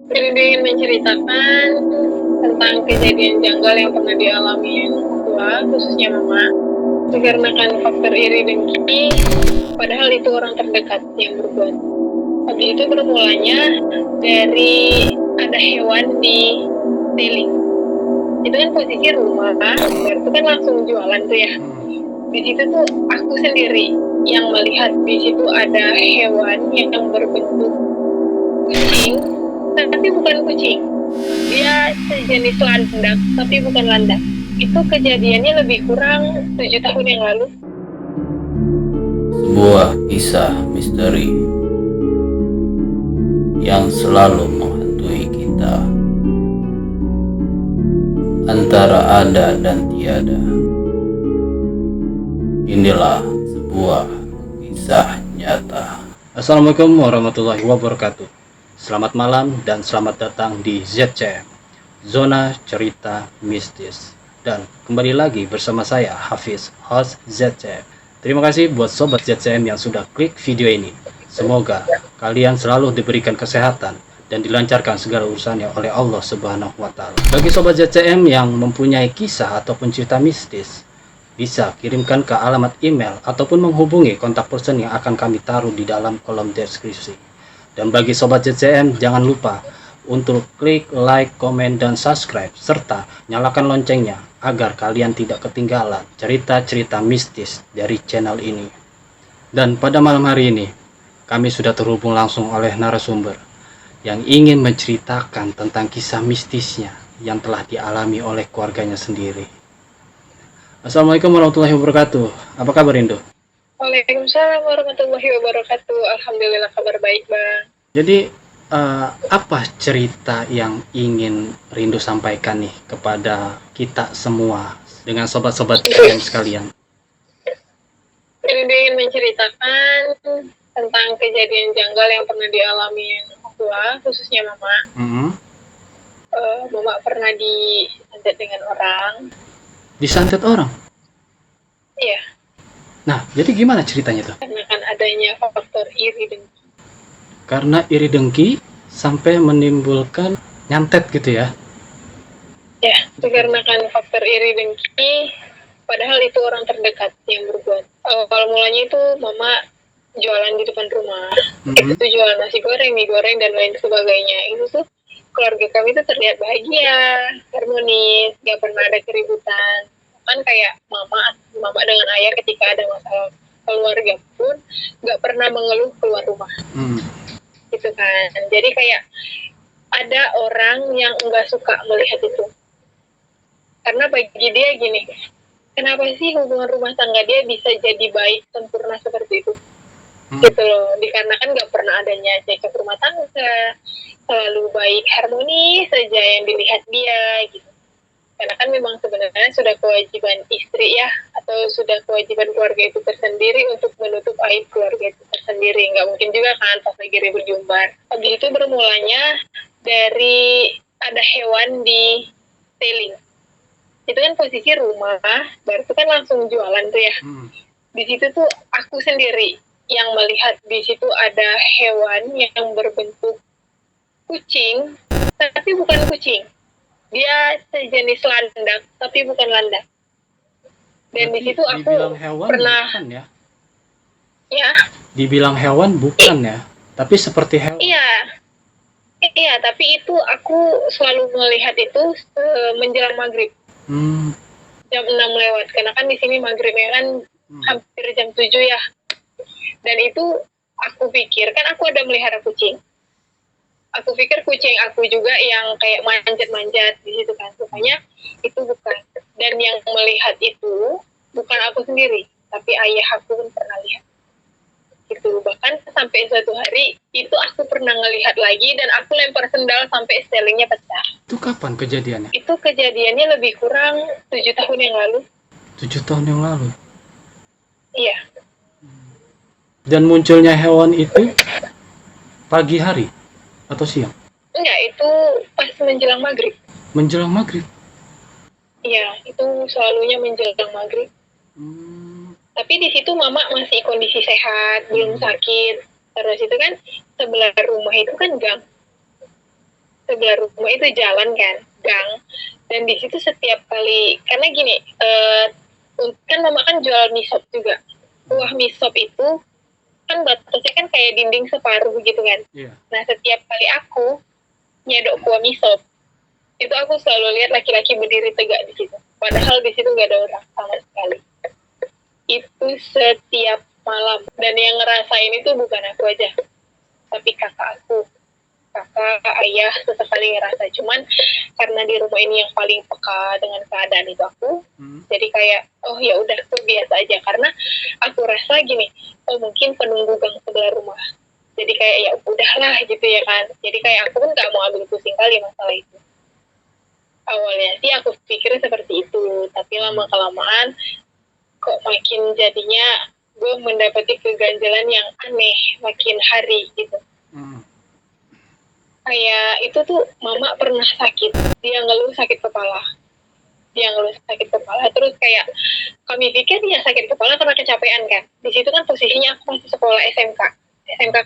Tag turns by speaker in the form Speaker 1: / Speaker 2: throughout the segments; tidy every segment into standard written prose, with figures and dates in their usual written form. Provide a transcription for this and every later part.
Speaker 1: Jadi dia ingin menceritakan tentang kejadian janggal yang pernah dialami yang tua, khususnya mama. Dikarenakan faktor iri dengki, padahal itu orang terdekat yang berbuat. Habis itu bermulanya dari ada hewan di tailing. Itu kan posisi rumah, itu kan langsung jualan tuh ya. Di situ tuh aku sendiri yang melihat di situ ada hewan yang berbentuk kucing, tapi bukan kucing. Dia sejenis landak, tapi bukan landak. Itu kejadiannya lebih kurang 7 tahun yang lalu.
Speaker 2: Sebuah kisah misteri yang selalu menghantui kita, antara ada dan tiada. Inilah sebuah kisah nyata.
Speaker 3: Assalamualaikum warahmatullahi wabarakatuh. Selamat malam dan selamat datang di ZCM, Zona Cerita Mistis. Dan kembali lagi bersama saya, Hafiz, host ZCM. Terima kasih buat Sobat ZCM yang sudah klik video ini. Semoga kalian selalu diberikan kesehatan dan dilancarkan segala urusannya oleh Allah Subhanahu wa Ta'ala. Bagi Sobat ZCM yang mempunyai kisah ataupun cerita mistis, bisa kirimkan ke alamat email ataupun menghubungi kontak person yang akan kami taruh di dalam kolom deskripsi. Dan bagi Sobat ZCM, jangan lupa untuk klik like, komen, dan subscribe, serta nyalakan loncengnya agar kalian tidak ketinggalan cerita-cerita mistis dari channel ini. Dan pada malam hari ini, kami sudah terhubung langsung oleh narasumber yang ingin menceritakan tentang kisah mistisnya yang telah dialami oleh keluarganya sendiri. Assalamualaikum warahmatullahi wabarakatuh. Apa kabar Indo?
Speaker 1: Waalaikumsalam warahmatullahi wabarakatuh. Alhamdulillah kabar baik, Bang.
Speaker 3: Jadi apa cerita yang ingin Rindu sampaikan nih kepada kita semua dengan sobat-sobat yang sekalian?
Speaker 1: Jadi dia ingin menceritakan tentang kejadian janggal yang pernah dialami yang tua, khususnya mama. Mama pernah disantet dengan orang.
Speaker 3: Disantet orang?
Speaker 1: Iya.
Speaker 3: Nah, jadi gimana ceritanya tuh?
Speaker 1: Karena kan adanya faktor iri dengki.
Speaker 3: Karena iri dengki sampai menimbulkan nyantet gitu ya?
Speaker 1: Ya, dikarenakan faktor iri dengki, padahal itu orang terdekat yang berbuat. Kalau mulanya itu mama jualan di depan rumah. Itu tuh jualan nasi goreng, mie goreng, dan lain sebagainya. Itu tuh keluarga kami tuh terlihat bahagia, harmonis, gak pernah ada keributan. Kan kayak mama dengan ayah ketika ada masalah keluarga pun gak pernah mengeluh keluar rumah. Gitu kan. Jadi kayak ada orang yang nggak suka melihat itu. Karena bagi dia gini, kenapa sih hubungan rumah tangga dia bisa jadi baik sempurna seperti itu? Gitu loh, dikarenakan nggak pernah adanya cekcok rumah tangga, selalu baik harmonis saja yang dilihat dia gitu. Karena kan memang sebenarnya sudah kewajiban istri ya, atau sudah kewajiban keluarga itu tersendiri untuk menutup aib keluarga itu tersendiri. Nggak mungkin juga kan pas lagi ribut jumbar. Habis itu bermulanya dari ada hewan di tailing. Itu kan posisi rumah, baru itu kan langsung jualan tuh ya. Di situ tuh aku sendiri yang melihat di situ ada hewan yang berbentuk kucing, tapi bukan kucing. Dia sejenis landak, tapi bukan landak. Dan di situ aku pernah
Speaker 3: bukan ya?
Speaker 1: Ya.
Speaker 3: Dibilang hewan bukan ya, tapi seperti hewan.
Speaker 1: Iya, tapi itu aku selalu melihat itu menjelang maghrib. Jam 6 lewat, karena kan di sini maghribnya kan hampir jam 7 ya. Dan itu aku pikir, kan aku ada melihara kucing. Aku pikir kucing aku juga yang kayak manjat-manjat di situ kan. Rupanya itu bukan. Dan yang melihat itu bukan aku sendiri, tapi ayah aku pun pernah lihat. Gitu. Bahkan sampai suatu hari itu aku pernah ngelihat lagi dan aku lempar sendal sampai stelingnya pecah.
Speaker 3: Itu kapan kejadiannya?
Speaker 1: Itu kejadiannya lebih kurang 7 tahun yang lalu.
Speaker 3: 7 tahun yang lalu?
Speaker 1: Iya.
Speaker 3: Dan munculnya hewan itu pagi hari atau siang?
Speaker 1: Enggak, itu pas menjelang maghrib.
Speaker 3: Menjelang maghrib?
Speaker 1: Iya, itu selalunya menjelang maghrib. Tapi di situ mama masih kondisi sehat, belum sakit. Terus itu kan sebelah rumah itu kan gang. sebelah rumah itu jalan kan, gang. Dan di situ setiap kali, karena gini, kan mama kan jual mie sop juga. Kuah mie sop itu kan batasnya kan kayak dinding separuh gitu kan.
Speaker 3: Iya.
Speaker 1: Nah setiap kali aku nyedok kuah mie sop, itu aku selalu lihat laki-laki berdiri tegak di situ. Padahal di situ nggak ada orang sama sekali. Itu setiap malam. Dan yang ngerasain itu bukan aku aja, tapi kakak aku, kakak, ayah sesekali ngerasa. Cuman karena di rumah ini yang paling peka dengan keadaan itu aku, jadi kayak oh ya udah tuh biasa aja. Karena aku rasa gini, oh mungkin penunggu gang sebelah rumah. Jadi kayak ya udahlah gitu ya kan. Jadi kayak aku pun nggak mau ambil pusing kali masalah itu. Awalnya sih aku pikir seperti itu, tapi lama kelamaan kok makin jadinya gue mendapati keganjalan yang aneh makin hari gitu. Kayak itu tuh mama pernah sakit, dia ngeluh sakit kepala. Terus kayak kami pikir dia sakit kepala karena kecapean kan. Di situ kan posisinya aku masih sekolah SMK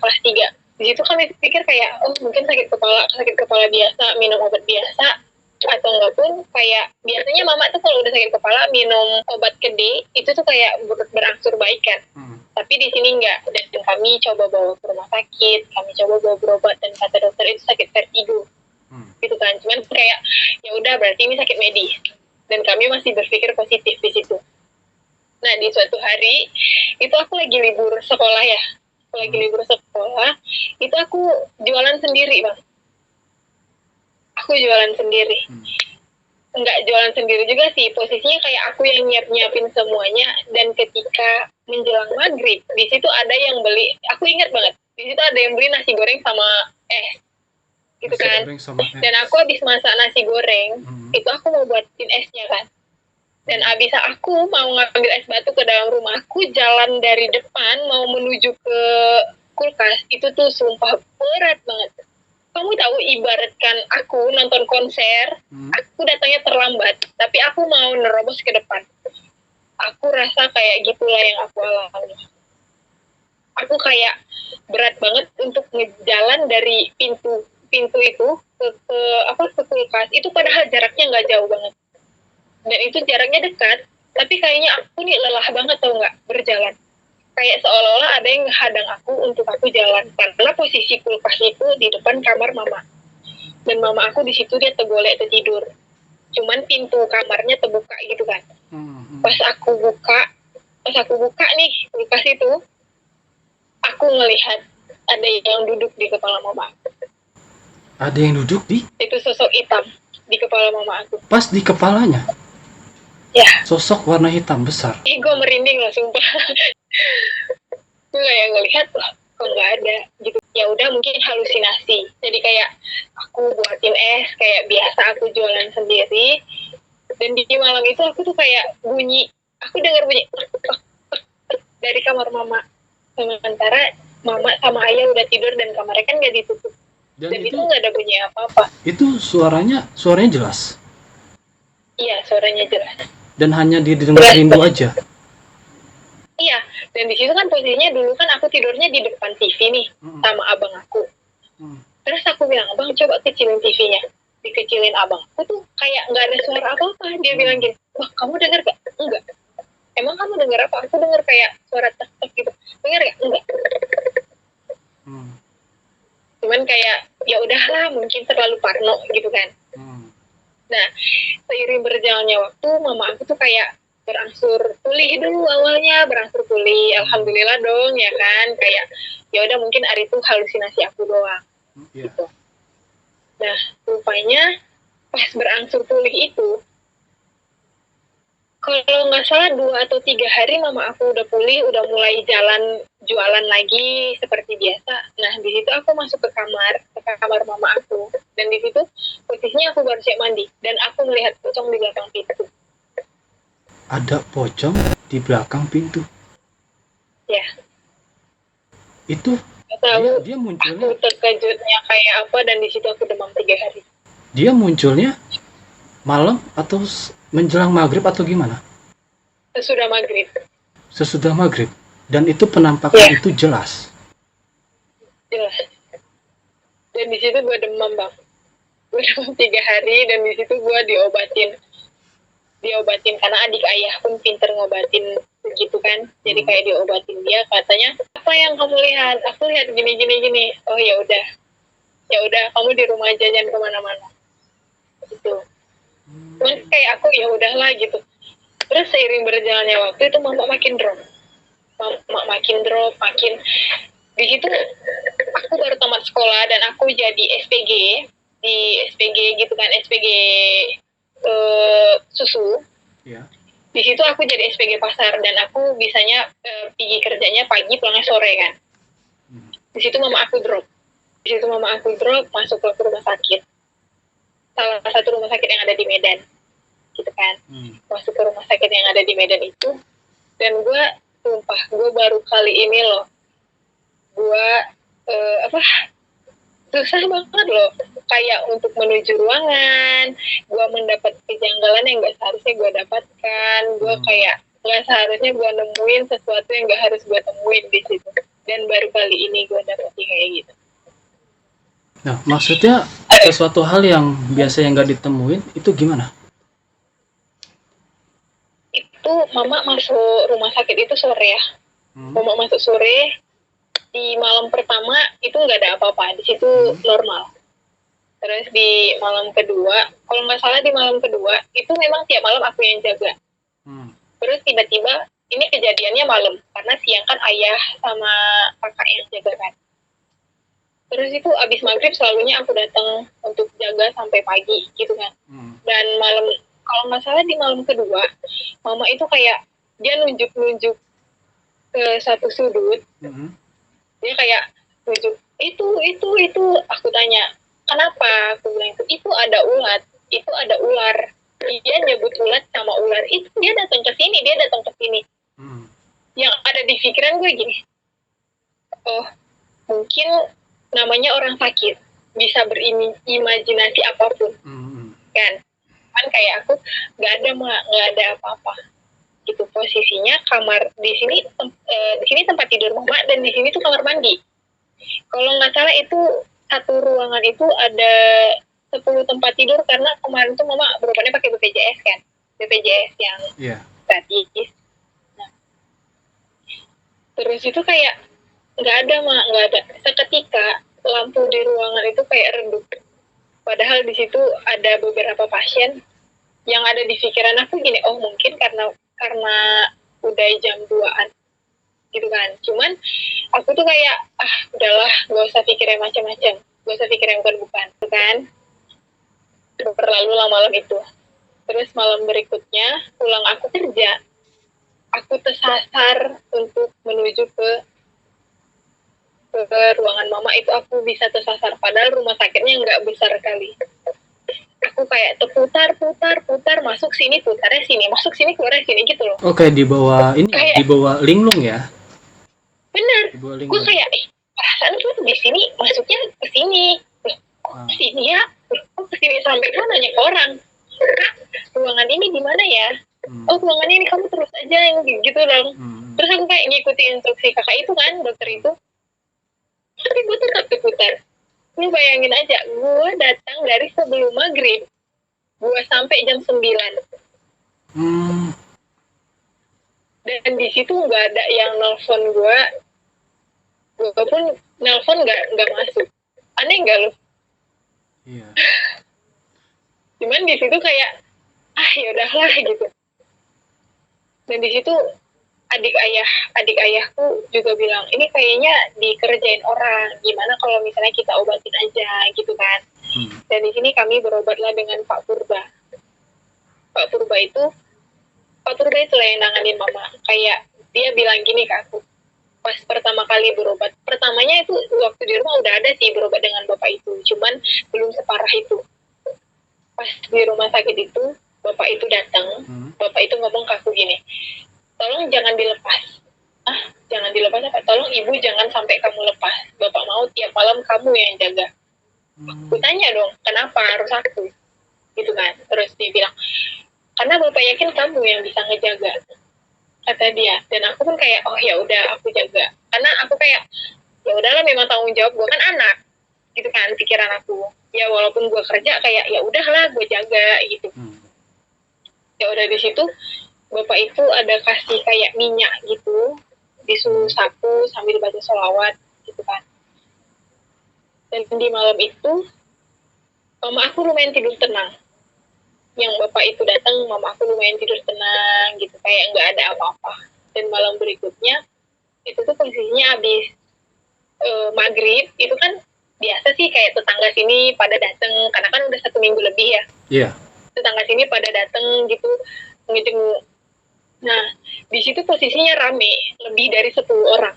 Speaker 1: kelas 3. Di situ kami pikir kayak oh mungkin sakit kepala biasa, minum obat biasa, atau enggak pun kayak biasanya mama tuh kalau udah sakit kepala minum obat gede itu tuh kayak berangsur baik kan. Tapi di sini enggak. Dan kami coba bawa ke rumah sakit, kami coba bawa berobat, dan kata dokter itu sakit vertigo gitu kan. Cuman kayak ya udah berarti ini sakit medis, dan kami masih berpikir positif di situ. Nah di suatu hari itu aku lagi libur sekolah ya, itu aku jualan sendiri bang. Aku jualan sendiri. Enggak jualan sendiri juga sih, posisinya kayak aku yang nyiapin semuanya. Dan ketika menjelang maghrib, di situ ada yang beli, aku ingat banget, di situ ada yang beli nasi goreng sama es, gitu kan. Dan aku habis masak nasi goreng, itu aku mau buatin esnya kan. Dan abis aku mau ngambil es batu ke dalam rumah, aku jalan dari depan mau menuju ke kulkas, itu tuh sumpah berat banget. Kamu tahu ibaratkan aku nonton konser, aku datangnya terlambat, tapi aku mau nerobos ke depan. Aku rasa kayak gitulah yang aku alami. Aku kayak berat banget untuk ngejalan dari pintu itu ke kulkas. Itu padahal jaraknya nggak jauh banget. Dan itu jaraknya dekat, tapi kayaknya aku nih lelah banget tau nggak berjalan. Kayak seolah-olah ada yang menghadang aku untuk aku jalan, karena posisi kulkas itu di depan kamar mama, dan mama aku di situ dia tergolek tertidur, cuman pintu kamarnya terbuka gitu kan. Pas aku buka nih kulkas itu, aku ngelihat ada yang duduk di kepala mama.
Speaker 3: Ada yang duduk di?
Speaker 1: Itu sosok hitam di kepala mama aku.
Speaker 3: Pas di kepalanya?
Speaker 1: Ya.
Speaker 3: Sosok warna hitam besar.
Speaker 1: Ih, gue merinding loh sumpah. Gue kayak ngelihat lah, kok nggak ada gitu. Ya udah mungkin halusinasi. Jadi kayak aku buatin es kayak biasa aku jualan sendiri. Dan di malam itu aku tuh kayak aku dengar bunyi dari kamar mama. Sementara mama sama ayah udah tidur dan kamarnya kan nggak ditutup. Dan itu nggak ada bunyi apa-apa.
Speaker 3: Itu suaranya jelas?
Speaker 1: Iya, suaranya jelas.
Speaker 3: Dan hanya didengar rindu aja?
Speaker 1: Iya, dan di situ kan posisinya dulu kan aku tidurnya di depan TV nih, sama abang aku. Terus aku bilang, abang coba kecilin TV-nya. Dikecilin abang aku tuh kayak nggak ada suara apa-apa. Dia bilang gini, wah kamu dengar gak? Enggak. Emang kamu dengar apa? Aku dengar kayak suara tek-tek gitu. Dengar gak? Enggak. Cuman kayak ya udahlah, mungkin terlalu parno gitu kan. Nah, seiring berjalannya waktu, mama aku tuh kayak berangsur pulih dulu awalnya, alhamdulillah dong ya kan, kayak ya udah mungkin hari itu halusinasi aku doang. Gitu. Nah, rupanya pas berangsur pulih itu, kalau nggak salah 2 atau 3 hari mama aku udah pulih, udah mulai jualan lagi seperti biasa. Nah, di situ aku masuk ke kamar mama aku. Dan di situ posisinya aku baru siap mandi. Dan aku melihat pocong di belakang pintu.
Speaker 3: Ada pocong di belakang pintu?
Speaker 1: Ya.
Speaker 3: Itu dia munculnya?
Speaker 1: Aku terkejutnya kayak apa, dan di situ aku demam 3 hari.
Speaker 3: Dia munculnya malam atau menjelang maghrib atau gimana? Sesudah maghrib. Dan itu penampakan itu jelas.
Speaker 1: Dan di situ gue demam bang. Gue demam 3 hari dan di situ gue diobatin karena adik ayah pun pinter ngobatin gitu kan. Jadi kayak diobatin dia, katanya apa yang kamu lihat? Aku lihat gini. Oh ya udah kamu di rumah aja, jangan kemana-mana gitu. Cuman kayak aku ya udahlah gitu. Terus seiring berjalannya waktu itu mama makin drop makin di situ. Aku baru tamat sekolah dan aku jadi SPG di SPG gitu kan, SPG susu.
Speaker 3: Ya.
Speaker 1: Di situ aku jadi SPG pasar dan aku bisanya pergi kerjanya pagi pulangnya sore kan. Di situ mama aku drop masuk ke rumah sakit, salah satu rumah sakit yang ada di Medan gitu kan. Masuk ke rumah sakit yang ada di Medan itu, dan gue sumpah gue baru kali ini loh gue susah banget loh kayak untuk menuju ruangan. Gue mendapat kejanggalan yang gak seharusnya gue dapatkan. Gue kayak gak seharusnya gue nemuin sesuatu yang gak harus gue temuin di situ, dan baru kali ini gue dapet kayak gitu.
Speaker 3: Nah, maksudnya sesuatu hal yang biasanya nggak ditemuin itu gimana?
Speaker 1: Itu mama masuk rumah sakit itu sore ya. Mama masuk sore. Di malam pertama itu nggak ada apa-apa, di situ normal. Terus di malam kedua, kalau nggak salah di malam kedua itu memang tiap malam aku yang jaga. Terus tiba-tiba ini kejadiannya malam, karena siang kan ayah sama kakak yang jaga kan. Terus itu abis maghrib selalunya aku datang untuk jaga sampai pagi gitu kan. Dan malam, kalau nggak salah di malam kedua, mama itu kayak dia nunjuk-nunjuk ke satu sudut. Dia kayak nunjuk itu. Aku tanya kenapa, aku bilang itu ada ular. Dia nyebut ular sama ular itu, dia datang ke sini. Yang ada di pikiran gue gini, oh mungkin namanya orang sakit bisa berimajinasi apapun kan. Kan kayak aku nggak ada apa-apa gitu. Posisinya kamar di sini tempat tidur mama, dan di sini tuh kamar mandi. Kalau nggak salah itu satu ruangan itu ada 10 tempat tidur, karena kemarin tuh mama berobatnya pakai BPJS kan, BPJS yang gratis. Nah, terus itu kayak nggak ada. Seketika lampu di ruangan itu kayak redup. Padahal di situ ada beberapa pasien. Yang ada di pikiran aku gini, oh mungkin karena udah jam 2-an gitu kan. Cuman aku tuh kayak udahlah, gak usah pikirin macam-macam, gak usah pikirin bukan kan. Berlalu lah malam itu. Terus malam berikutnya pulang aku kerja, aku tersasar untuk menuju ke ruangan mama itu. Aku bisa tersasar padahal rumah sakitnya nggak besar kali. Aku kayak putar, masuk sini, putarnya sini, masuk sini, keluarnya sini gitu loh.
Speaker 3: Oke, di bawah ini, kayak, di bawah linglung ya?
Speaker 1: Bener. Gue kayak perasaan tuh di sini, masuknya ke sini, ke sini ya, ke sini sampai gue nanya ke orang, Kak, ruangan ini di mana ya? Oh ruangan ini kamu terus aja yang gitu dong. Terus aku kayak ngikuti instruksi kakak itu kan, dokter itu. Tapi gue tetap diputar. Lu bayangin aja, gue datang dari sebelum maghrib, gue sampai jam 9. Dan di situ nggak ada yang nelfon gue pun nelfon nggak masuk. Aneh nggak lu?
Speaker 3: Iya.
Speaker 1: Cuman di situ kayak yaudahlah gitu. Dan di situ adik ayahku juga bilang, ini kayaknya dikerjain orang, gimana kalau misalnya kita obatin aja gitu kan. Dan di sini kami berobatlah dengan Pak Purba itu lah yang nanganin mama. Kayak dia bilang gini ke aku pas pertama kali berobat. Pertamanya itu waktu di rumah udah ada sih berobat dengan bapak itu, cuman belum separah itu. Pas di rumah sakit itu bapak itu datang, bapak itu ngomong ke aku gini, tolong jangan dilepas. Jangan dilepas apa? Tolong ibu jangan sampai kamu lepas. Bapak mau tiap malam kamu yang jaga. Aku tanya dong, kenapa harus aku? Gitu kan. Terus dia bilang, karena bapak yakin kamu yang bisa ngejaga, kata dia. Dan aku pun kayak, oh ya udah aku jaga. Karena aku kayak, ya udahlah memang tanggung jawab gue kan anak. gitu kan pikiran aku. Ya walaupun gue kerja kayak ya udahlah gue jaga gitu. Ya udah di situ bapak itu ada kasih kayak minyak gitu, disuruh sapu sambil baca sholawat gitu kan. Dan di malam itu mama aku lumayan tidur tenang. Yang bapak itu datang, mama aku lumayan tidur tenang gitu, kayak nggak ada apa-apa. Dan malam berikutnya itu tuh posisinya habis maghrib itu kan biasa sih kayak tetangga sini pada datang karena kan udah 1 minggu lebih ya.
Speaker 3: Iya.
Speaker 1: Tetangga sini pada datang gitu ngejenguk. Nah di situ posisinya rame, lebih dari 10 orang.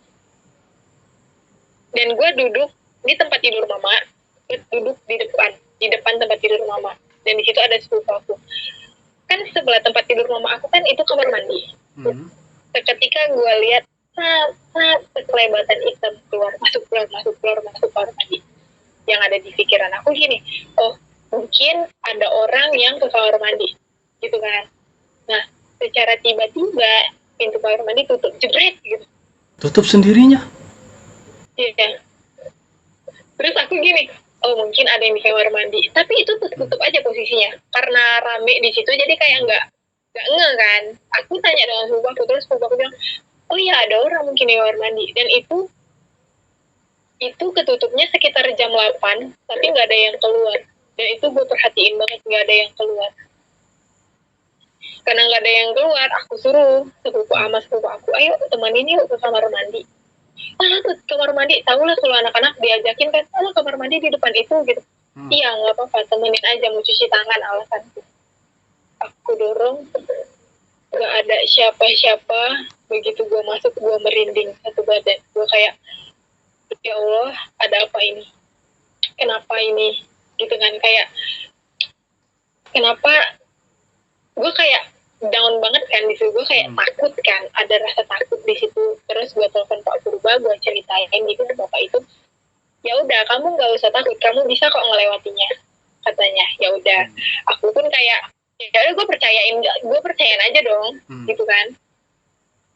Speaker 1: Dan gue duduk di tempat tidur mama, gue duduk di depan tempat tidur mama. Dan di situ ada sepupu aku. Kan sebelah tempat tidur mama aku kan itu kamar mandi. Seketika gue lihat kelebatan hitam keluar masuk kamar mandi. Yang ada di pikiran aku gini, oh mungkin ada orang yang ke kamar mandi gitu kan. Nah secara tiba-tiba pintu kamar mandi tutup jebret gitu.
Speaker 3: Tutup sendirinya?
Speaker 1: Iya. Terus aku gini, oh mungkin ada yang di kamar mandi, tapi itu tutup aja posisinya karena rame di situ, jadi kayak nggak nge kan. Aku tanya dengan sepupu aku, terus sepupu aku bilang, oh iya ada orang mungkin di kamar mandi. Dan itu ketutupnya sekitar jam 8, tapi nggak ada yang keluar. Dan itu gue perhatiin banget, nggak ada yang keluar. Karena nggak ada yang keluar, aku suruh sepupu aku, ayo temenin yuk ke kamar mandi. Tuh kamar mandi, tahulah kalau anak-anak diajakin kan, kamar mandi di depan itu gitu. Iya nggak apa-apa, temenin aja, mau cuci tangan alasanku. Aku dorong, nggak ada siapa-siapa. Begitu gue masuk, gue merinding satu badan. Gue kayak, ya Allah, ada apa ini? Kenapa ini? Gitu kan, kayak kenapa? Gue kayak down banget kan di situ. Gue kayak takut kan, ada rasa takut di situ. Terus gue telepon Pak Purba, gue ceritain gitu ke bapak itu. Ya udah, kamu nggak usah takut, kamu bisa kok ngelewatinya, katanya. Ya udah, aku pun kayak ya udah gue percayain aja dong, gitu kan.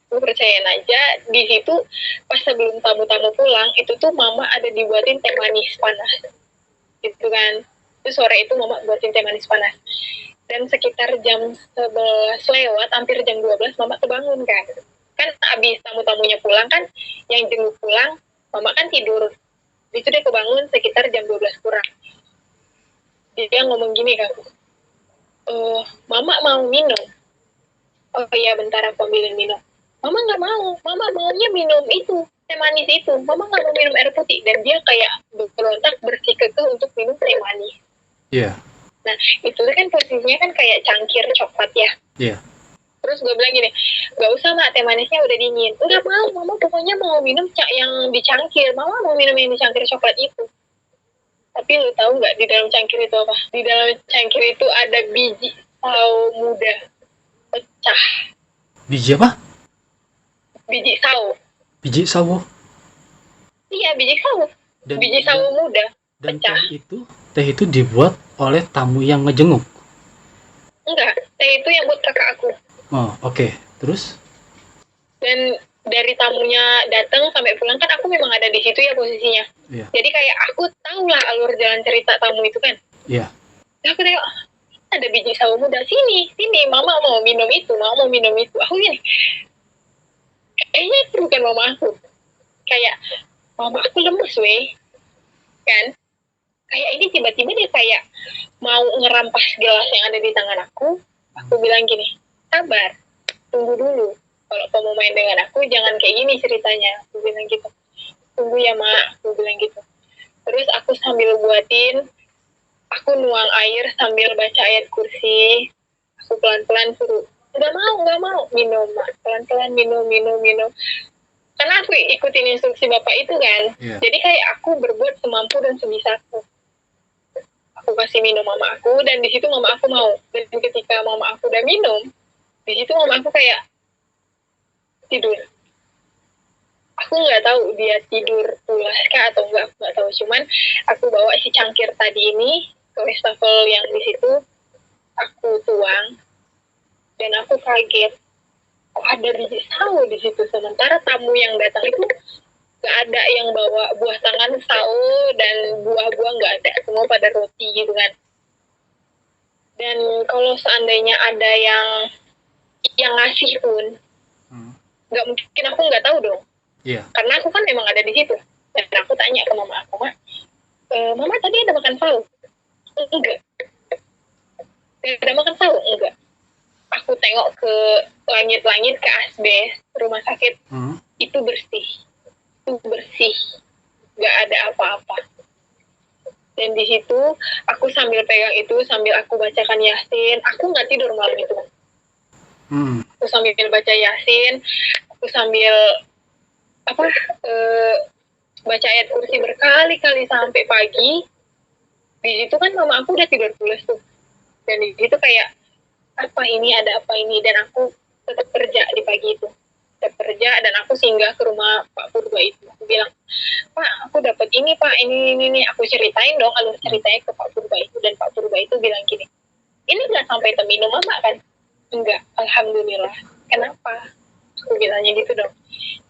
Speaker 1: Gue percayain aja. Di situ pas sebelum tamu-tamu pulang, itu tuh mama ada dibuatin teh manis panas, gitu kan. Terus sore itu mama buatin teh manis panas. Dan sekitar jam 11 lewat, hampir jam 12, mama terbangun kan. Kan abis tamu-tamunya pulang kan, yang jenguk pulang, mama kan tidur. Itu dia kebangun sekitar jam 12 kurang. Dia ngomong gini kan, mama mau minum. Oh iya bentar aku ambilin minum. Mama nggak mau, mama maunya minum itu, teh manis itu. Mama nggak mau minum air putih. Dan dia kayak berontak bersikukuh untuk minum teh manis.
Speaker 3: Iya.
Speaker 1: Nah, itu kan posisinya kan kayak cangkir coklat ya.
Speaker 3: Iya.
Speaker 1: Terus gue bilang gini, gak usah mak, teh manisnya udah dingin. Enggak mau, mama pokoknya mau minum yang di cangkir. Mama mau minum yang di cangkir coklat itu. Tapi lu tahu nggak di dalam cangkir itu apa? Di dalam cangkir itu ada biji sawo muda pecah.
Speaker 3: Biji apa?
Speaker 1: Biji sawo.
Speaker 3: Biji sawo?
Speaker 1: Iya, biji sawo. Biji sawo muda pecah.
Speaker 3: Dan teh itu dibuat oleh tamu yang ngejenguk?
Speaker 1: Enggak, teh itu yang buat kakak aku.
Speaker 3: Oh, oke. Terus? Dan
Speaker 1: dari tamunya datang sampai pulang kan aku memang ada di situ ya posisinya.
Speaker 3: Iya.
Speaker 1: Jadi kayak aku tahu lah alur jalan cerita tamu itu kan.
Speaker 3: Iya.
Speaker 1: Aku tengok ada biji sawo muda, sini, mama mau minum itu, mama mau minum itu. Aku gini, kayaknya itu bukan mama aku. Kayak mama aku lemes weh, kan? Kayak ini tiba-tiba dia kayak mau ngerampas gelas yang ada di tangan aku. Aku bilang gini, sabar, tunggu dulu. Kalau kamu main dengan aku, jangan kayak gini ceritanya. Aku bilang gitu. Tunggu ya, Mak. Aku bilang gitu. Terus aku sambil buatin, aku nuang air sambil baca ayat kursi. Aku pelan-pelan suruh, nggak mau. Minum, Mak. Pelan-pelan minum. Karena aku ikutin instruksi Bapak itu kan.
Speaker 3: Yeah.
Speaker 1: Jadi kayak aku berbuat semampu dan sebisaku. Aku kasih minum mama aku, dan di situ mama aku mau. Dan ketika mama aku udah minum, di situ mama aku kayak tidur. Aku nggak tahu dia tidur pulas kah atau enggak, aku nggak tahu. Cuman aku bawa si cangkir tadi ini ke wastafel yang di situ, aku tuang, dan aku kaget. Kok ada biji sawo di situ? Sementara tamu yang datang itu Gak ada yang bawa buah tangan sao dan buah-buah, nggak ada, semua pada roti gitu kan. Dan kalau seandainya ada yang ngasih pun, nggak mungkin aku nggak tahu dong.
Speaker 3: Iya.
Speaker 1: Karena aku kan memang ada di situ. Dan aku tanya ke mama aku, Mama tadi ada makan sao? Enggak. Ada makan sao? Enggak. Aku tengok ke langit-langit, ke asbes rumah sakit, itu bersih. Itu bersih. Nggak ada apa-apa. Dan di situ aku sambil pegang itu, sambil aku bacakan Yasin. Aku nggak tidur malam itu. Aku sambil baca Yasin, aku sambil baca ayat kursi berkali-kali sampai pagi. Di situ kan mama aku udah tidur pulas tuh. Dan di situ kayak, apa ini, ada apa ini. Dan aku tetap kerja di pagi itu. Tetap kerja, dan aku singgah ke rumah Pak Purba itu. Aku bilang, Pak, aku dapat ini, Pak, ini. Aku ceritain dong alur ceritanya ke Pak Purba itu. Dan Pak Purba itu bilang gini, ini nggak sampai terminum mama kan? Enggak, alhamdulillah. Kenapa? Aku bilangnya gitu dong.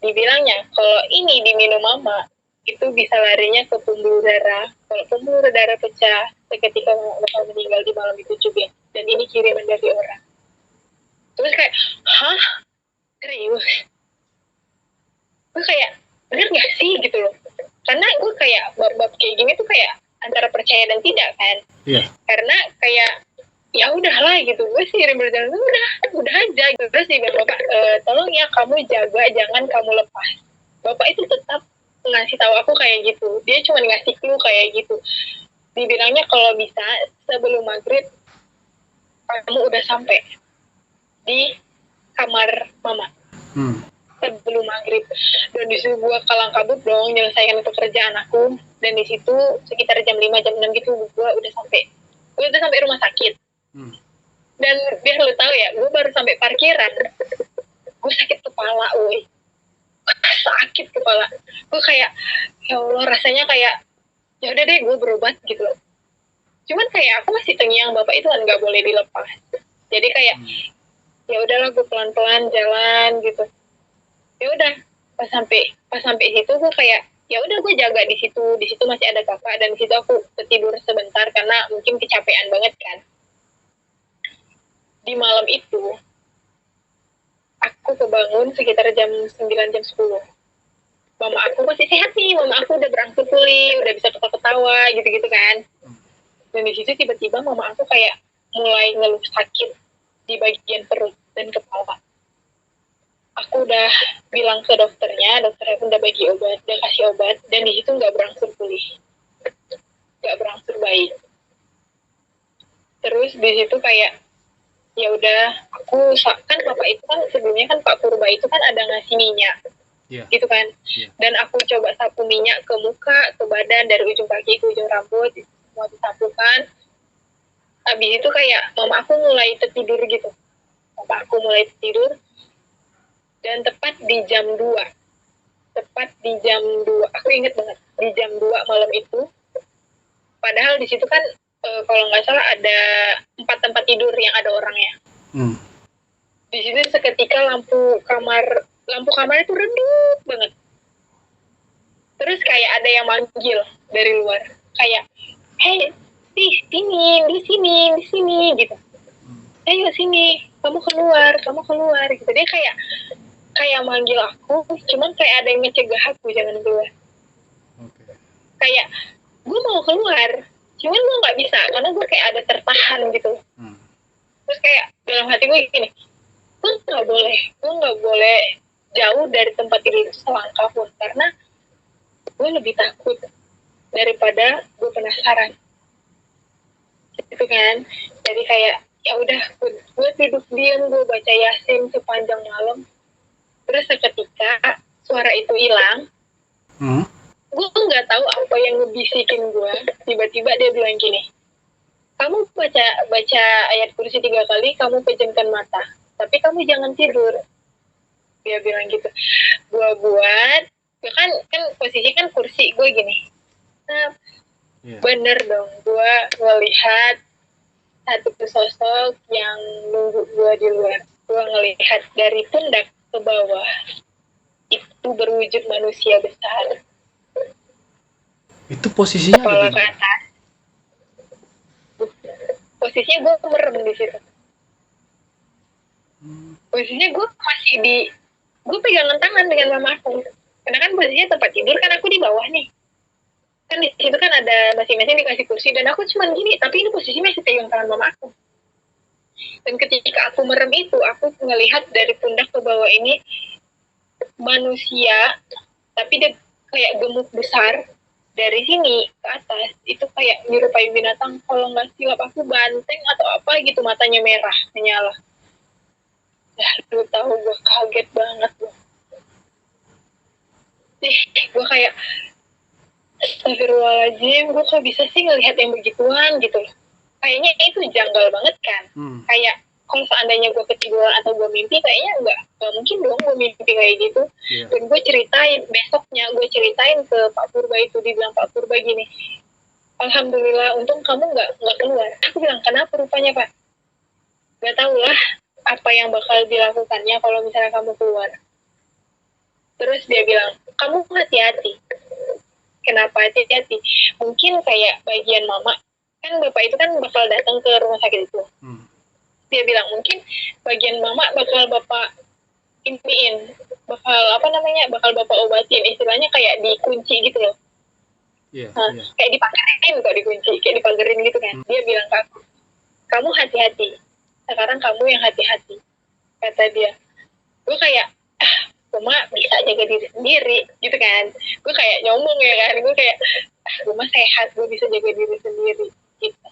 Speaker 1: Dibilangnya, kalau ini diminum mama, itu bisa larinya ke pembuluh darah. Kalau pembuluh darah pecah, seketika bakal meninggal di malam itu juga. Dan ini kiriman dari orang. Terus kayak, hah? Serius? Gue kayak, bener gak sih gitu loh. Karena gue kayak, bab-bab kayak gini tuh kayak antara percaya dan tidak kan.
Speaker 3: Iya.
Speaker 1: Karena kayak, ya udahlah gitu, gue sih berjalan, udah aja gitu. Terus dia bilang, Bapak, tolong ya kamu jaga, jangan kamu lepas. Bapak itu tetap ngasih tahu aku kayak gitu. Dia cuma ngasih clue kayak gitu. Dibilangnya kalau bisa sebelum maghrib kamu udah sampai di kamar mama. Sebelum maghrib. Dan disitu gue kalang kabut dong menyelesaikan pekerjaan aku. Dan disitu sekitar jam 5, jam 6 gitu gue udah sampai rumah sakit. Dan biar lo tahu ya, gue baru sampai parkiran, gue sakit kepala, sakit kepala. Gue kayak, ya Allah, rasanya kayak, ya udah deh, gue berobat gitu loh. Cuman kayak aku masih terngiang, Bapak itu kan nggak boleh dilepas. Jadi kayak, ya udahlah, gue pelan-pelan jalan gitu. Ya udah, pas sampai situ gue kayak, ya udah gue jaga di situ masih ada kakak, dan di situ aku tidur sebentar karena mungkin kecapean banget kan. Di malam itu, aku kebangun sekitar jam 9, jam 10. Mama aku masih sehat nih, mama aku udah berangsur pulih, udah bisa ketawa-ketawa, gitu-gitu kan. Dan di situ tiba-tiba mama aku kayak mulai ngeluh sakit di bagian perut dan kepala. Aku udah bilang ke dokternya pun udah bagi obat, udah kasih obat, dan di situ nggak berangsur pulih. Nggak berangsur baik. Terus di situ kayak, ya udah, aku kan bapak itu kan sebelumnya kan Pak Purba itu kan ada ngasih minyak, gitu kan. Dan aku coba sapu minyak ke muka, ke badan, dari ujung kaki ke ujung rambut, semua disapukan. Habis itu kayak mama aku mulai tertidur gitu. Bapak aku mulai tertidur, dan tepat di jam 2, aku inget banget, di jam 2 malam itu, padahal di situ kan kalau nggak salah ada 4 tempat tidur yang ada orangnya. Di situ seketika lampu kamar itu redup banget. Terus kayak ada yang manggil dari luar, kayak, hey, di sini gitu. Ayo sini, kamu keluar gitu. Dia kayak manggil aku, cuman kayak ada yang ngecegah aku jangan keluar. Kayak gue mau keluar, cuman gue nggak bisa karena gue kayak ada tertahan gitu. Terus kayak dalam hati gue gini, gue nggak boleh jauh dari tempat tidur selangkah pun, karena gue lebih takut daripada gue penasaran gitu kan. Jadi kayak ya udah, gue duduk diam, gue baca Yasin sepanjang malam. Terus seketika suara itu hilang. Gue nggak tahu apa yang ngebisikin gue. Tiba-tiba dia bilang gini, kamu baca ayat kursi 3 kali, kamu pejamkan mata, tapi kamu jangan tidur. Dia bilang gitu. Gue buat, kan posisi kan kursi gue gini. Nah, bener dong, gue ngelihat satu sosok yang nunggu gue di luar. Gue ngelihat dari pundak ke bawah, itu berwujud manusia besar.
Speaker 3: Itu posisinya ada
Speaker 1: Kepala
Speaker 3: di
Speaker 1: ke
Speaker 3: mana?
Speaker 1: atas. Posisinya gue merem di situ. Posisinya gue masih gue pegangan tangan dengan mama aku. Karena kan posisinya tempat tidur kan aku di bawah nih. Kan di situ kan ada masing-masing dikasih kursi dan aku cuma gini, tapi ini posisinya masih pegang tangan mama aku. Dan ketika aku merem itu, aku ngelihat dari pundak ke bawah ini manusia, tapi dia kayak gemuk besar. Dari sini ke atas itu kayak menyerupai binatang, kalau nggak silap aku banteng atau apa gitu, matanya merah menyala. Ya lu tahu gue kaget banget loh. Gue kayak astagfirullahaladzim, gue kok bisa sih ngelihat yang begituan gitu loh. Kayaknya itu janggal banget kan. Kayak kalau seandainya gue ketiduran atau gue mimpi, kayaknya nggak mungkin dong gue mimpi kayak gitu.
Speaker 3: Yeah.
Speaker 1: Dan gue ceritain, besoknya gue ceritain ke Pak Purba itu, dibilang Pak Purba gini, alhamdulillah untung kamu nggak keluar. Aku bilang, kenapa rupanya Pak? Gak tau lah apa yang bakal dilakukannya kalau misalnya kamu keluar. Terus dia bilang, kamu hati-hati. Kenapa hati-hati? Mungkin kayak bagian mama, kan bapak itu kan bakal datang ke rumah sakit itu. Dia bilang mungkin bagian mama bakal bapak iniin, bakal bapak obatin, istilahnya kayak dikunci gitu loh. Kayak dipagerin kok, dikunci, kayak dipagerin gitu kan. Dia bilang ke aku, kamu hati-hati, sekarang kamu yang hati-hati, kata dia. Gue kayak, Uma bisa jaga diri sendiri gitu kan. Gue kayak nyombong ya kan, gue kayak Uma sehat, gue bisa jaga diri sendiri gitu.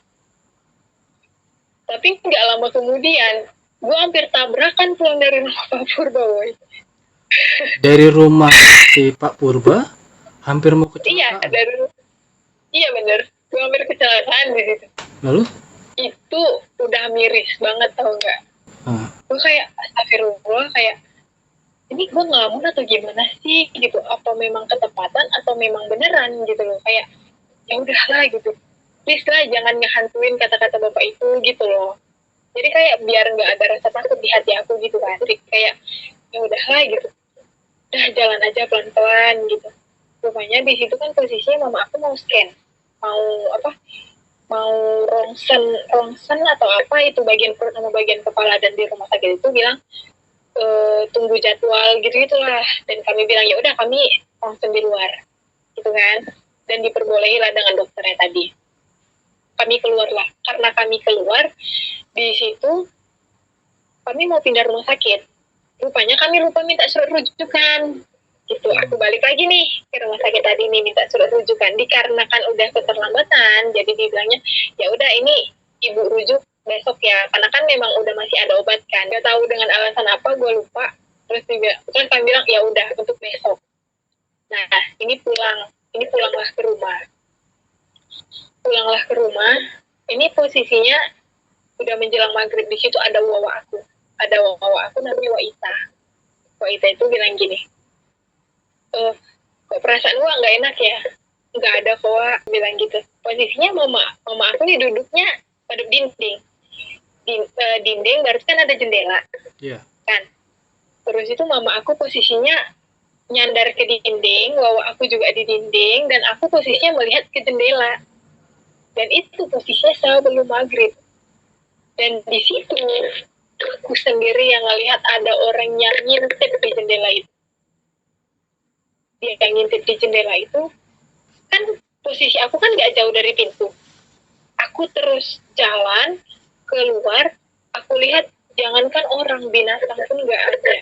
Speaker 1: Tapi nggak lama kemudian gue hampir tabrakan pulang dari rumah Pak Purba, woy.
Speaker 3: Dari rumah si Pak Purba hampir mau kecelakaan.
Speaker 1: Iya bener, gue hampir kecelakaan di situ.
Speaker 3: Lalu?
Speaker 1: Itu udah miris banget, tau nggak? Gue kayak astagfirullah, kayak ini gue ngelamun atau gimana sih gitu, apa memang ketepatan atau memang beneran gitu loh. Kayak ya udahlah gitu, please lah jangan ngehantuin kata-kata bapak itu gitu loh. Jadi kayak biar nggak ada rasa takut di hati aku gitu kan. Jadi kayak ya udahlah gitu, udah jalan aja pelan-pelan gitu. Rupanya di situ kan posisinya mama aku mau scan, mau rongsen atau apa itu, bagian perut sama bagian kepala, dan di rumah sakit itu bilang tunggu jadwal gitu-gitulah. Dan kami bilang ya udah kami rongsen di luar gitu kan, dan diperbolehi lah dengan dokternya tadi. Kami keluar lah, karena kami keluar di situ kami mau pindah rumah sakit. Rupanya kami lupa minta surat rujukan gitu. Aku balik lagi nih ke rumah sakit tadi nih, minta surat rujukan. Dikarenakan udah keterlambatan, jadi dibilangnya ya udah ini ibu rujuk besok ya, karena kan memang udah masih ada obat kan. Gak tahu dengan alasan apa, gue lupa. Terus kan kami bilang ya udah untuk besok. Nah ini pulanglah ke rumah. Ini posisinya udah menjelang maghrib. Di situ ada wawa aku namanya Waita. Waita itu bilang gini, kok perasaan gua nggak enak ya? Nggak ada kok, bilang gitu. Posisinya mama aku nih duduknya pada dinding. Dinding berarti kan ada jendela.
Speaker 3: Iya.
Speaker 1: Kan. Terus itu mama aku posisinya nyandar ke dinding, wawa aku juga di dinding, dan aku posisinya melihat ke jendela. Dan itu posisinya sebelum maghrib. Dan di situ aku sendiri yang ngelihat ada orang yang ngintip di jendela itu. Dia yang ngintip di jendela itu, kan posisi aku kan gak jauh dari pintu. Aku terus jalan keluar, aku lihat jangankan orang, binatang pun gak ada.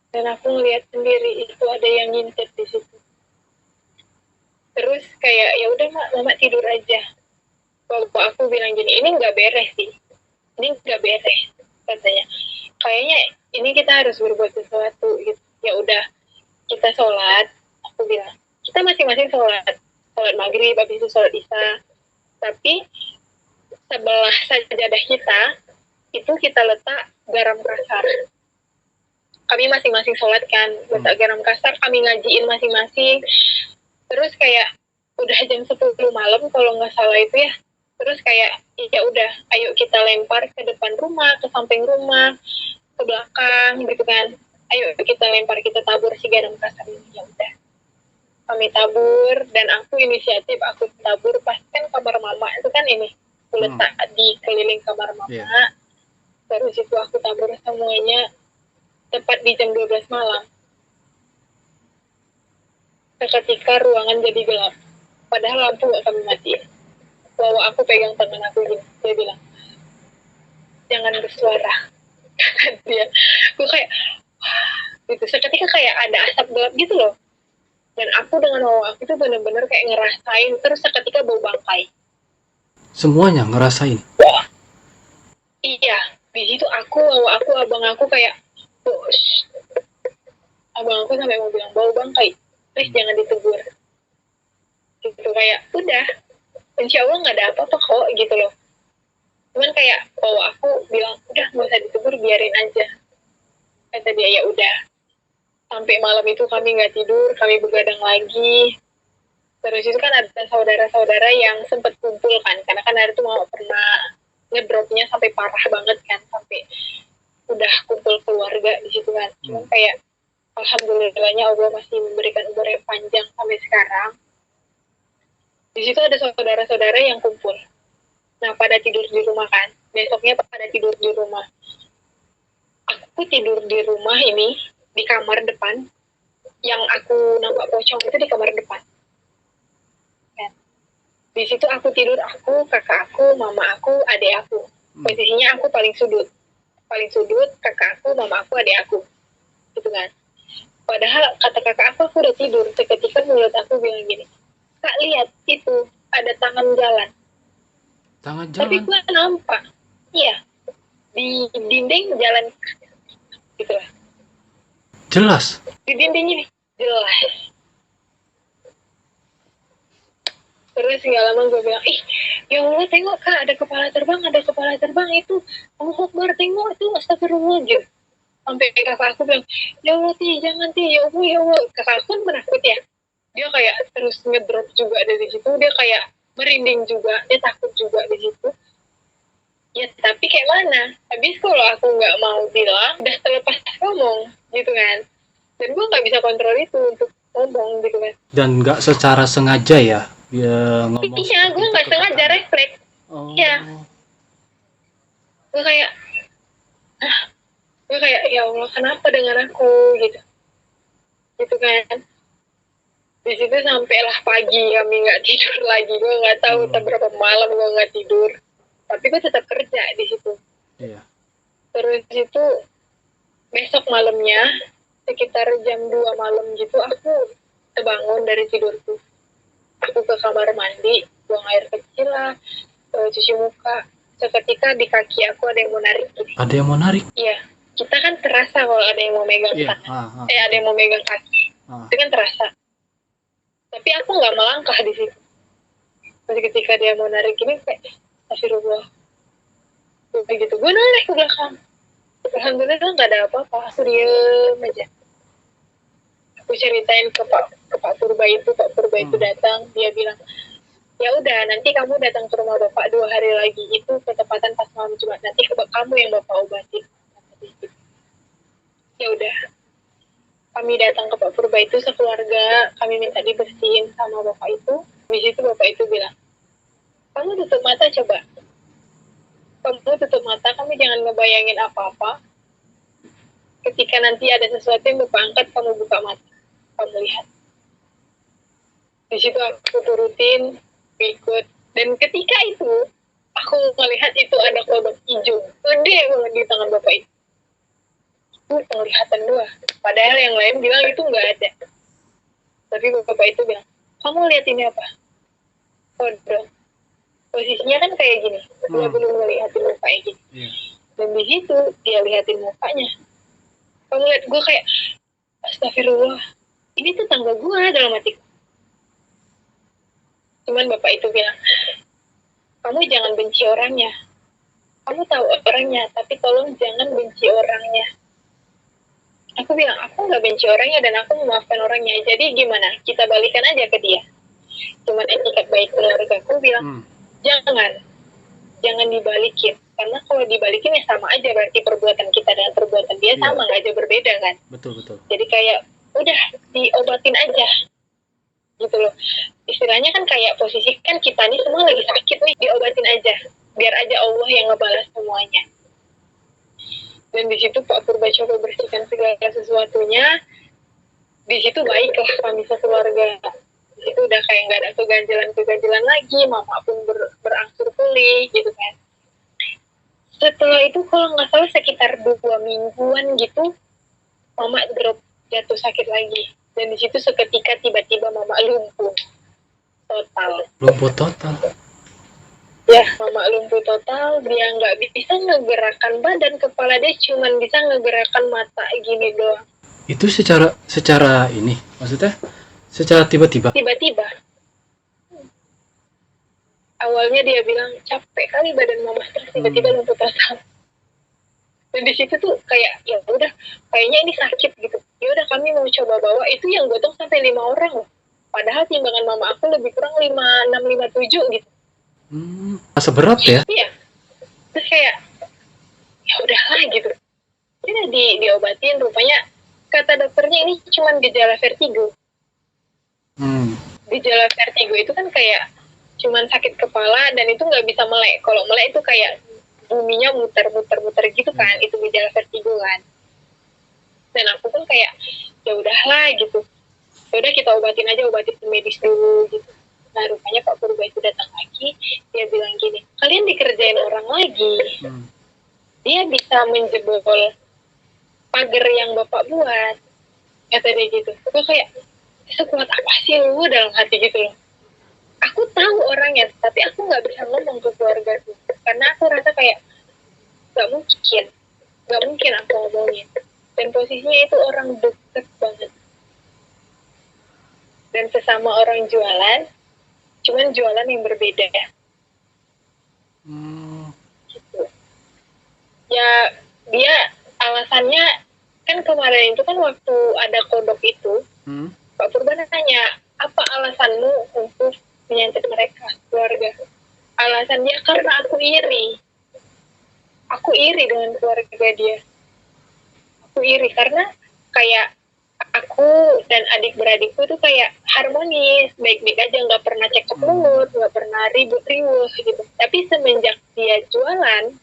Speaker 1: Dan aku ngelihat sendiri itu ada yang ngintip di situ. Terus kayak ya udah mama tidur aja. Bapak aku bilang gini, ini nggak beres sih, ini nggak beres katanya. Kayaknya ini kita harus berbuat sesuatu gitu. Ya udah kita sholat. Aku bilang kita masing-masing sholat maghrib, habis itu sholat isya. Tapi sebelah sajadah kita itu kita letak garam kasar. Kami masing-masing sholat kan, letak garam kasar, kami ngajiin masing-masing. Terus kayak udah jam 10 malam kalau nggak salah itu ya. Terus kayak ya udah ayo kita lempar ke depan rumah, ke samping rumah, ke belakang gitu kan. ayo kita lempar, kita tabur si garam kasar ini. Ya udah, kami tabur, dan aku inisiatif, aku tabur. Pas kan kamar mama itu kan ini letak di keliling kamar mama. Terus itu aku tabur semuanya tepat di jam 12 malam. Seketika ruangan jadi gelap, padahal lampu gak kami matiin. Lalu aku pegang tangan aku gini, dia bilang, jangan bersuara. Kata dia, gue kayak gitu. Seketika kayak ada asap gelap gitu loh, dan aku dengan wawa aku tuh bener-bener kayak ngerasain. Terus seketika bau bangkai.
Speaker 3: Semuanya ngerasain?
Speaker 1: Wah, iya, di situ aku, wawa aku, abang aku kayak, abang aku sampai mau bilang bau bangkai, please jangan ditegur. Gitu, kayak udah, insya Allah nggak ada apa-apa kok gitu loh. Cuman kayak bawa aku bilang udah nggak usah ditegur, biarin aja. Kata dia ya udah. Sampai malam itu kami nggak tidur, kami begadang lagi. Terus itu kan ada saudara-saudara yang sempat kumpul kan, karena kan hari itu mau pernah ngedropnya sampai parah banget kan, sampai udah kumpul keluarga di situ kan. Cuman kayak alhamdulillahnya Allah masih memberikan umur yang panjang sampai sekarang. Di situ ada saudara-saudara yang kumpul. Nah, pada tidur di rumah kan. Besoknya pada tidur di rumah. Aku tidur di rumah ini, di kamar depan. Yang aku nampak pocong itu di kamar depan. Kan. Di situ aku tidur, aku, kakak aku, mama aku, adik aku. Posisinya aku paling sudut. Paling sudut, kakak aku, mama aku, adik aku. Gitu kan. Padahal kata kakak aku udah tidur. Seketika mulut aku bilang gini, Kak, lihat itu ada tangan jalan.
Speaker 3: Tangan jalan?
Speaker 1: Tapi gue nampak, iya, di dinding jalan gitu lah.
Speaker 3: Jelas?
Speaker 1: Di dinding ini jelas. Terus nggak lama gue bilang, ya Allah tengok Kak, ada kepala terbang itu. Allah Akbar, tengok itu, astagfirullah gitu. Sampai kakak aku bilang, ya Allah jangan ya Allah. Kakak aku kan penakut ya. Dia kayak terus ngedrop juga dari situ, dia kayak merinding juga, dia takut juga di situ. Ya tapi kayak mana? Habis kalau aku nggak mau bilang, udah terlepas ngomong gitu kan. Dan gue nggak bisa kontrol itu untuk ngomong gitu kan.
Speaker 3: Dan nggak secara sengaja ya? Ya ngomong.
Speaker 1: Iya, gue nggak sengaja refleks. Iya. Gue kayak, ya Allah kenapa dengan aku gitu. Gitu kan. Di situ sampailah pagi kami nggak tidur lagi. Gue nggak tahu berapa malam gue nggak tidur, tapi gue tetap kerja di situ.
Speaker 3: Iya.
Speaker 1: Terus itu besok malamnya sekitar jam 2 malam gitu aku terbangun dari tidurku. Aku ke kamar mandi, buang air kecil lah, cuci muka. Seketika di kaki aku ada yang mau narik gitu.
Speaker 3: Ada yang mau narik?
Speaker 1: Iya, kita kan terasa kalau ada yang mau megang tangan. Ada yang mau megang kaki. Itu kan terasa. Tapi aku nggak melangkah di situ. Terus ketika dia mau narik gini kayak, astagfirullah. Begitu, gue narik ke belakang. Alhamdulillah nggak ada apa-apa, aku diem aja. Aku ceritain ke Pak Purba itu, Pak Purba itu datang, dia bilang, ya udah nanti kamu datang ke rumah Bapak 2 hari lagi, itu ketepatan pas malam Jumat, nanti kamu yang Bapak obatin. Ya udah. Kami datang ke Pak Purba itu sekeluarga, kami minta dibersihin sama Bapak itu. Di situ Bapak itu bilang, kamu tutup mata coba. Kamu tutup mata, kamu jangan ngebayangin apa-apa. Ketika nanti ada sesuatu yang Bapak angkat, kamu buka mata. Kamu lihat. Di situ aku turutin, ikut. Dan ketika itu, aku melihat itu ada kodok hijau. Gede banget di tangan Bapak itu. Itu penglihatan doang. Padahal yang lain bilang itu nggak ada. Tapi Bapak itu bilang, kamu lihat ini apa? Kodok. Posisinya kan kayak gini. Dia belum ngeliatin mukanya gini. Dan di situ dia lihatin mukanya. Kamu lihat, gue kayak, astagfirullah. Ini tuh tangga gue dalam hatiku. Cuman Bapak itu bilang, kamu jangan benci orangnya. Kamu tahu orangnya, tapi tolong jangan benci orangnya. Aku bilang, aku nggak benci orangnya dan aku memaafkan orangnya. Jadi gimana? Kita balikan aja ke dia. Cuman etiket baik keluarga aku bilang, jangan dibalikin. karena kalau dibalikin ya sama aja, berarti perbuatan kita dengan perbuatan dia
Speaker 3: Iya.
Speaker 1: sama, nggak aja berbeda kan.
Speaker 3: Betul.
Speaker 1: Jadi kayak udah diobatin aja gitu loh. Istilahnya kan kayak posisi kan kita nih semua lagi sakit nih, diobatin aja, biar aja Allah yang ngebalas semuanya. Dan di situ Pak Purba coba bersihkan segala sesuatunya. Di situ baiklah kami sekeluarga. Di situ udah kayak nggak ada keganjilan lagi. Mama pun berangsur pulih gitu kan. Setelah itu kalau nggak salah sekitar 2 mingguan gitu, Mama drop, jatuh sakit lagi. Dan di situ seketika tiba-tiba Mama lumpuh total.
Speaker 3: Lumpuh total.
Speaker 1: Ya, Mama lumpuh total. Dia nggak bisa ngegerakkan badan, kepala dia cuman bisa ngegerakkan mata gini doang.
Speaker 3: Itu secara ini, maksudnya secara tiba-tiba.
Speaker 1: Tiba-tiba. Awalnya dia bilang capek kali badan Mama, terus tiba-tiba lumpuh total. Dan di situ tuh kayak ya udah, kayaknya ini sakit gitu. Ya udah kami mau coba bawa, itu yang gotong sampai 5 orang loh. Padahal timbangan Mama aku lebih kurang 56, 57 gitu.
Speaker 3: Masa berat ya?
Speaker 1: Iya. Terus kayak ya udahlah gitu. Udah diobatin, rupanya kata dokternya ini cuma gejala vertigo. Gejala vertigo itu kan kayak cuman sakit kepala dan itu nggak bisa melek. Kalau melek itu kayak buminya muter-muter gitu kan, itu gejala vertigo kan. Dan aku pun kayak ya udahlah gitu. Ya udah kita obatin aja, obatin medis dulu gitu. Nah rupanya Pak Purba itu datang lagi, dia bilang gini, kalian dikerjain orang lagi. Dia bisa menjebol pagar yang Bapak buat, kata dia gitu. Gue kayak, sekuat apa sih lu dalam hati gitu loh. Aku tahu orangnya, tapi aku nggak bisa ngomong ke keluarga gue. Karena aku rasa kayak, nggak mungkin aku ngomongin. Dan posisinya itu orang deket banget. Dan sesama orang jualan, cuman jualan yang berbeda gitu. Ya dia alasannya kan kemarin itu kan waktu ada kodok itu, Pak Purba nanya, apa alasanmu untuk menyantet mereka, keluarga? Alasan dia karena aku iri dengan keluarga dia. Aku iri karena kayak aku dan adik-beradikku tuh kayak harmonis, baik-baik aja, nggak pernah cekcok mulut, nggak pernah ribut-ribut gitu. Tapi semenjak dia jualan,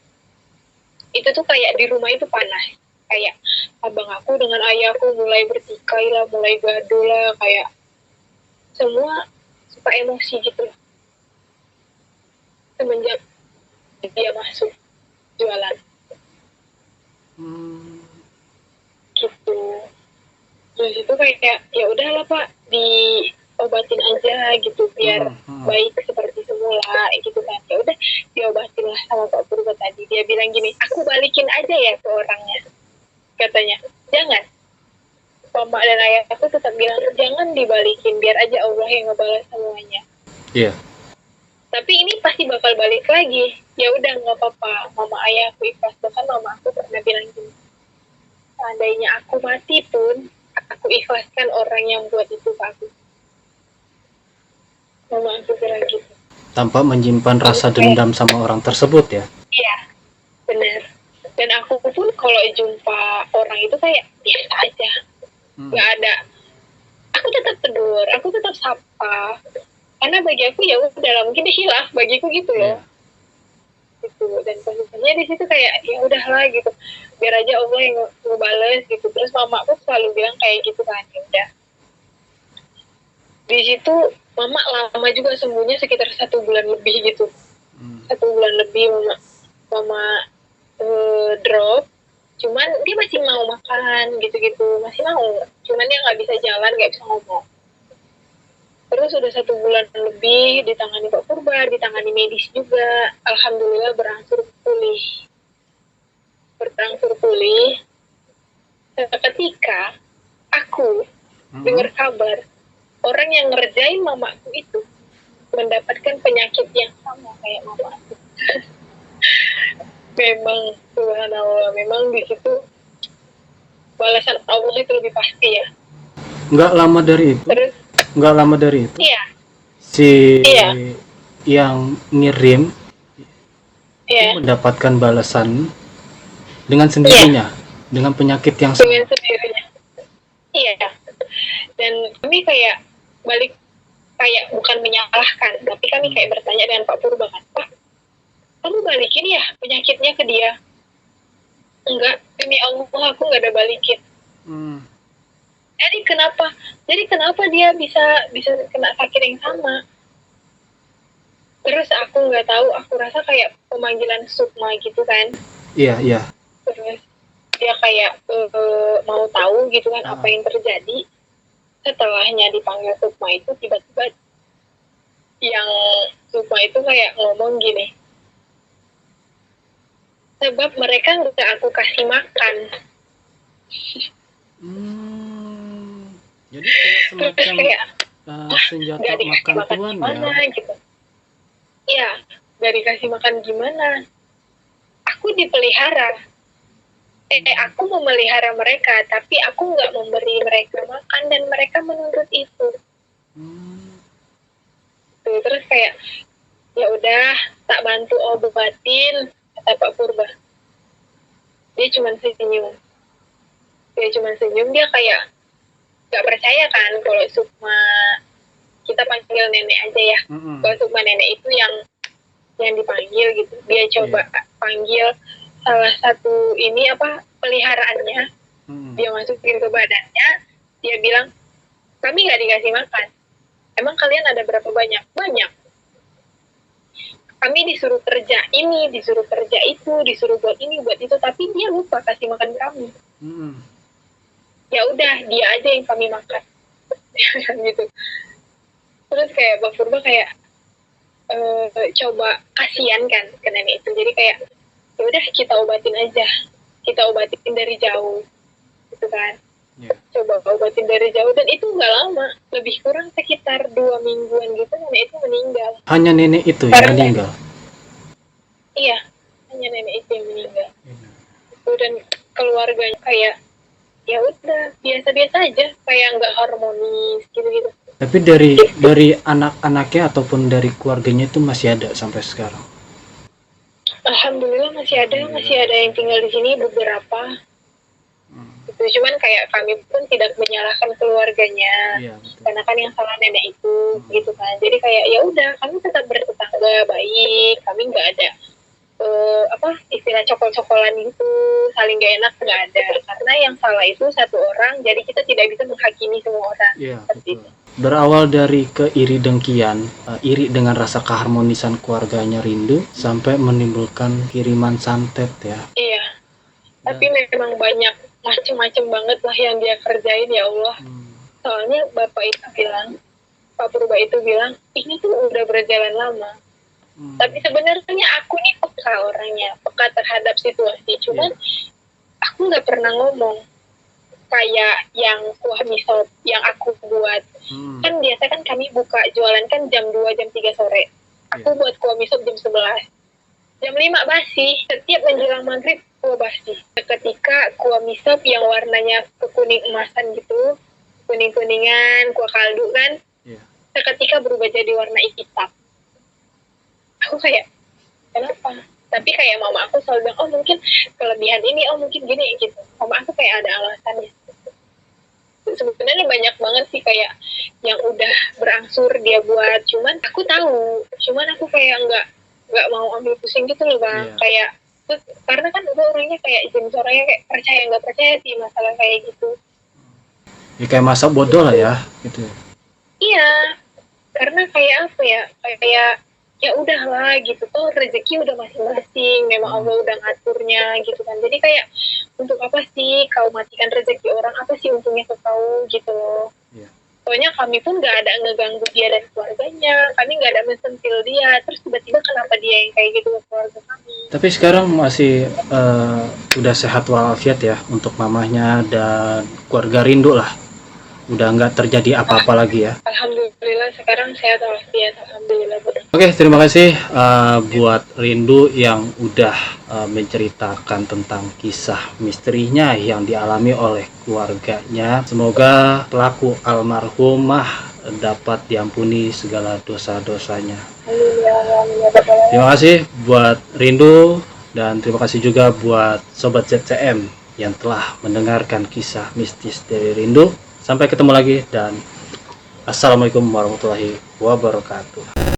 Speaker 1: itu tuh kayak di rumah itu panas. Kayak abang aku dengan ayahku mulai bertikai lah, mulai gaduh lah, kayak semua suka emosi gitu loh. Semenjak dia masuk jualan. Gitu. Terus itu kayak ya udahlah Pak, diobatin aja gitu biar baik seperti semula gitu kan. Ya udah diobatin lah sama Pak Purba tadi. Dia bilang gini, aku balikin aja ya ke orangnya, katanya. Jangan. Mama dan ayah aku tetap bilang jangan dibalikin, biar aja Allah yang ngebalas semuanya.
Speaker 3: Iya.
Speaker 1: Tapi ini pasti bakal balik lagi. Ya udah nggak apa-apa, mama ayah aku ikhlas. Bahkan mama aku pernah bilang gini, seandainya aku mati pun aku ikhlaskan orang yang buat itu ke aku. Mama aku bilang gitu.
Speaker 3: Tanpa menyimpan rasa dendam sama orang tersebut ya?
Speaker 1: Iya, benar. Dan aku pun kalau jumpa orang itu kayak biasa aja. Nggak ada. Aku tetap tegur, aku tetap sapa. Karena bagi aku ya udah mungkin dia hilaf bagiku gitu loh. Gitu. Dan posisinya di situ kayak ya udahlah gitu. Biar aja Allah yang ngebales gitu. Terus mama aku selalu bilang kayak gitu kan, ya udah. Di situ mama lama juga sembuhnya sekitar 1 bulan lebih gitu. 1 bulan lebih mama drop. Cuman dia masih mau makan gitu-gitu, masih mau. Cuman dia nggak bisa jalan, nggak bisa ngomong. Terus udah 1 bulan lebih ditangani Pak Purba, ditangani medis juga. Alhamdulillah berangsur pulih. Ketika aku dengar kabar orang yang ngerjain mamaku itu mendapatkan penyakit yang sama kayak mamaku. Memang subhanallah, memang di situ balasan Allah itu lebih pasti ya.
Speaker 3: Nggak lama dari itu.
Speaker 1: Terus
Speaker 3: Nggak lama dari itu.
Speaker 1: iya.
Speaker 3: Si
Speaker 1: Iya.
Speaker 3: yang ngirim
Speaker 1: Ya,
Speaker 3: mendapatkan balasan dengan sendirinya, dengan penyakit yang
Speaker 1: dengan
Speaker 3: sama.
Speaker 1: sendirinya. Iya. Dan kami kayak balik, kayak bukan menyalahkan, tapi kami kayak bertanya dengan Pak Purba kan, Pak, kamu balikin ya penyakitnya ke dia? Enggak, demi Allah aku nggak ada balikin. Jadi kenapa dia bisa kena sakit yang sama? Terus aku nggak tahu, aku rasa kayak pemanggilan Sukma gitu kan.
Speaker 3: Iya.
Speaker 1: Terus dia kayak mau tahu gitu kan apa yang terjadi. Setelahnya dipanggil Sukma itu, tiba-tiba yang Sukma itu kayak ngomong gini, sebab mereka nggak aku kasih makan.
Speaker 3: Jadi kayak
Speaker 1: Terus
Speaker 3: semacam
Speaker 1: kayak
Speaker 3: senjata
Speaker 1: nggak dikasih
Speaker 3: makan
Speaker 1: makan
Speaker 3: Tuhan
Speaker 1: gimana
Speaker 3: ya.
Speaker 1: gitu. Iya, nggak dikasih makan gimana? Aku dipelihara. Aku memelihara mereka, tapi aku nggak memberi mereka makan dan mereka menurut itu. Tuh, terus kayak ya udah tak bantu obatin, kata Pak Purba. Dia cuma senyum. Dia kayak nggak percaya kan kalau Sukma, kita panggil nenek aja ya. Kalau Sukma nenek itu yang dipanggil gitu. Dia coba panggil salah satu ini peliharaannya. Dia masukin ke badannya. Dia bilang, kami nggak dikasih makan. Emang kalian ada berapa banyak? Banyak. Kami disuruh kerja ini, disuruh kerja itu, disuruh buat ini, buat itu, tapi dia lupa kasih makan kami. Ya udah, dia aja yang kami makan. Gitu. Terus kayak Pak Purba kayak coba kasihan kan ke nenek itu. Jadi kayak ya udah kita obatin aja. Kita obatin dari jauh. Gitu kan. Coba obatin dari jauh, dan itu nggak lama, lebih kurang sekitar 2 mingguan gitu nenek itu meninggal.
Speaker 3: Hanya nenek itu yang meninggal?
Speaker 1: Iya, hanya nenek itu yang meninggal. Dan keluarganya kayak ya udah biasa-biasa aja, kayak nggak harmonis gitu-gitu.
Speaker 3: Tapi dari anak-anaknya ataupun dari keluarganya itu masih ada sampai sekarang?
Speaker 1: Alhamdulillah masih ada yang tinggal di sini beberapa. Gitu. Cuman kayak kami pun tidak menyalahkan keluarganya, karena kan yang salah nenek itu, gitu kan. Jadi kayak ya udah, kami tetap bertetangga baik, kami nggak ada istilah cokol-cokolan gitu, saling gak enak, nggak ada. Karena yang salah itu satu orang, jadi kita tidak bisa menghakimi semua orang. Seperti itu.
Speaker 3: Berawal dari keiri dengkian, iri dengan rasa keharmonisan keluarganya Rindu, sampai menimbulkan kiriman santet ya.
Speaker 1: Iya, tapi memang banyak macem-macem banget lah yang dia kerjain, ya Allah. Soalnya Bapak itu bilang, Pak Purba itu bilang, ini tuh udah berjalan lama. Tapi sebenarnya aku nih peka orangnya, peka terhadap situasi. Cuman aku nggak pernah ngomong. Kayak yang kuah miso yang aku buat. Kan biasa kan kami buka jualan kan jam 2, jam 3 sore. Aku buat kuah miso jam 11. Jam 5 basi. Setiap menjelang maghrib kuah basi. Ketika kuah miso yang warnanya kekuning emasan gitu, kuning-kuningan, kuah kaldu kan, seketika berubah jadi warna hitam. Aku kayak, kenapa? Tapi kayak mama aku selalu bilang, oh mungkin kelebihan ini, oh mungkin gini gitu. Mama aku kayak ada alasannya. Sebenarnya banyak banget sih kayak yang udah berangsur dia buat. Cuman aku tahu, cuman aku kayak nggak mau ambil pusing gitu loh bang. Kayak karena kan gue orangnya kayak jenis orangnya kayak percaya nggak percaya sih masalah kayak gitu.
Speaker 3: Ya kayak masa bodoh lah ya, gitu.
Speaker 1: Iya, karena kayak apa ya? Kayak ya udahlah gitu, tuh rezeki udah masing-masing, memang Allah udah ngaturnya gitu kan. Jadi kayak untuk apa sih kau matikan rezeki orang, apa sih untungnya ke kau gitu loh. Soalnya kami pun nggak ada ngeganggu dia dan keluarganya, kami nggak ada mensentil dia, terus tiba-tiba kenapa dia yang kayak gitu ke keluarga kami. Tapi
Speaker 3: sekarang masih udah sehat walafiat ya untuk mamahnya dan keluarga Rindu lah. Udah nggak terjadi apa-apa lagi ya.
Speaker 1: Alhamdulillah sekarang sehat walafiat, alhamdulillah.
Speaker 3: Oke, terima kasih buat Rindu yang udah menceritakan tentang kisah misterinya yang dialami oleh keluarganya. Semoga pelaku almarhumah dapat diampuni segala dosa-dosanya.
Speaker 1: Amin ya Allah, amin ya Rabbal Alamin.
Speaker 3: Terima kasih buat Rindu dan terima kasih juga buat Sobat ZCM yang telah mendengarkan kisah mistis dari Rindu. Sampai ketemu lagi dan Assalamualaikum warahmatullahi wabarakatuh.